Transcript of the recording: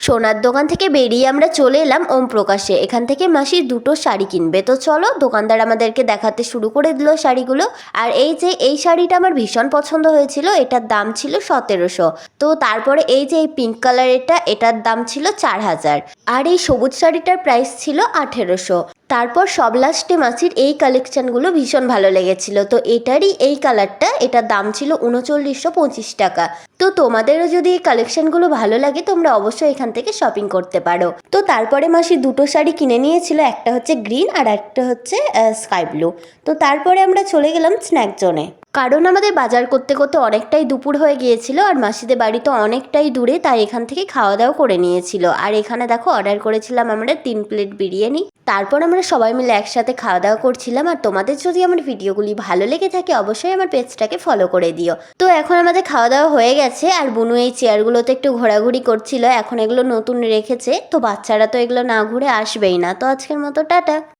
সোনার দোকান থেকে বেরিয়ে আমরা চলে এলাম ওম প্রকাশে। এখান থেকে মাসি দুটো শাড়ি কিনবে, তো চলো দোকানদার আমাদেরকে দেখাতে শুরু করে দিল শাড়িগুলো। আর এই যে এই শাড়িটা আমার ভীষণ পছন্দ হয়েছিল, এটার দাম ছিল 1700। তো তারপরে এই যে এই পিঙ্ক কালারেরটা, এটার দাম ছিল 4000। আর এই সবুজ শাড়িটার প্রাইস ছিল 1800। তারপর সব লাস্টে মাসির এই কালেকশানগুলো ভীষণ ভালো লেগেছিল, তো এটারই এই কালারটা, এটার দাম ছিল 3925 টাকা। তো তোমাদেরও যদি এই কালেকশনগুলো ভালো লাগে তোমরা অবশ্যই এখান থেকে শপিং করতে পারো। তো তারপরে মাসি দুটো শাড়ি কিনে নিয়েছিল, একটা হচ্ছে গ্রিন আর একটা হচ্ছে স্কাই ব্লু। তো তারপরে আমরা চলে গেলাম স্ন্যাক জোনে, কারণ আমাদের বাজার করতে করতে অনেকটাই দুপুর হয়ে গিয়েছিল আর মাসিদের বাড়ি তো অনেকটাই দূরে, তাই এখান থেকে খাওয়া দাওয়া করে নিয়েছিল। আর এখানে দেখো অর্ডার করেছিলাম আমরা 3 প্লেট বিরিয়ানি। তারপর আমরা সবাই মিলে একসাথে খাওয়া দাওয়া করছিলাম। আর তোমাদের যদি আমার ভিডিওগুলি ভালো লেগে থাকে অবশ্যই আমার পেজটাকে ফলো করে দিও। তো এখন আমাদের খাওয়া দাওয়া হয়ে গেছে আর বুনু এই চেয়ারগুলোতে একটু ঘোরাঘুরি করছিল। এখন এগুলো নতুন রেখেছে, তো বাচ্চারা তো এগুলো না ঘুরে আসবেই না। তো আজকের মতো টাটা।